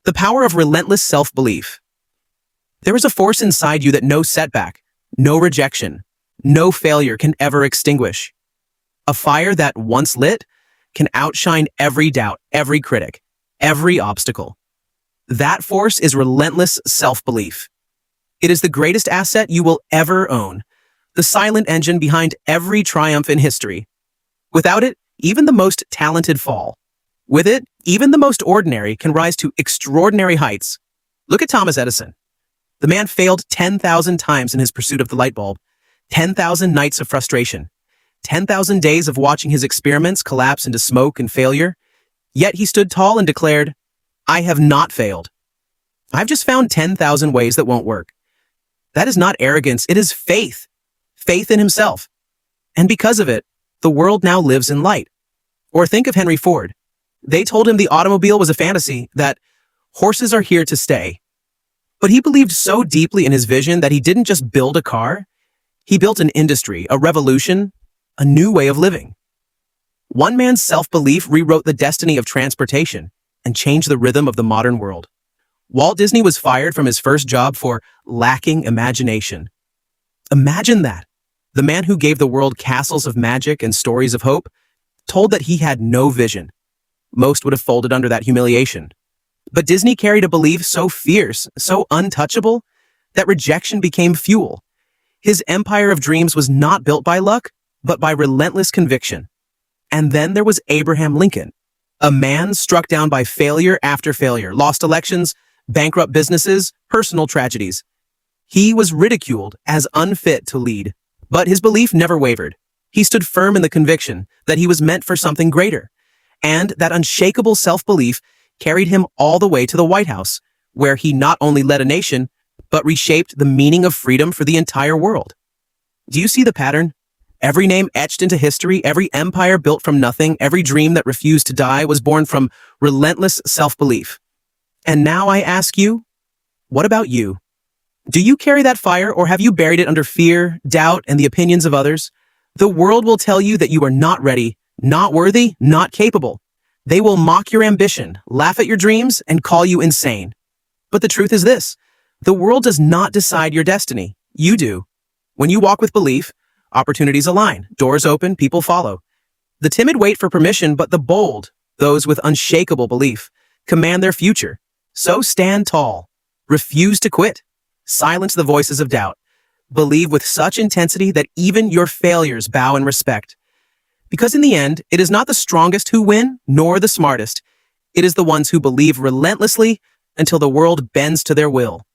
The power of relentless self-belief. There is a force inside you that no setback, no rejection, no failure can ever extinguish. A fire that, once lit, can outshine every doubt, every critic, every obstacle. That force is relentless self-belief. It is the greatest asset you will ever own, the silent engine behind every triumph in history. Without it, even the most talented fall. With it, even the most ordinary can rise to extraordinary heights. Look at Thomas Edison. The man failed 10,000 times in his pursuit of the light bulb, 10,000 nights of frustration, 10,000 days of watching his experiments collapse into smoke and failure. Yet he stood tall and declared, "I have not failed. I've just found 10,000 ways that won't work." That is not arrogance, it is faith. Faith in himself. And because of it, the world now lives in light. Or think of Henry Ford. They told him the automobile was a fantasy, that horses are here to stay. But he believed so deeply in his vision that he didn't just build a car, he built an industry, a revolution, a new way of living. One man's self-belief rewrote the destiny of transportation and changed the rhythm of the modern world. Walt Disney was fired from his first job for lacking imagination. Imagine that. The man who gave the world castles of magic and stories of hope told that he had no vision. Most would have folded under that humiliation. But Disney carried a belief so fierce, so untouchable, that rejection became fuel. His empire of dreams was not built by luck, but by relentless conviction. And then there was Abraham Lincoln, a man struck down by failure after failure, lost elections, bankrupt businesses, personal tragedies. He was ridiculed as unfit to lead, but his belief never wavered. He stood firm in the conviction that he was meant for something greater, and that unshakable self-belief carried him all the way to the White House, where he not only led a nation, but reshaped the meaning of freedom for the entire world. Do you see the pattern? Every name etched into history, every empire built from nothing, every dream that refused to die was born from relentless self-belief. And now I ask you, what about you? Do you carry that fire, or have you buried it under fear, doubt, and the opinions of others? The world will tell you that you are not ready, not worthy, not capable. They will mock your ambition, laugh at your dreams, and call you insane. But the truth is this: the world does not decide your destiny. You do. When you walk with belief, opportunities align, doors open, people follow. The timid wait for permission, but the bold, those with unshakable belief, command their future. So stand tall. Refuse to quit. Silence the voices of doubt. Believe with such intensity that even your failures bow in respect. Because in the end, it is not the strongest who win, nor the smartest. It is the ones who believe relentlessly until the world bends to their will.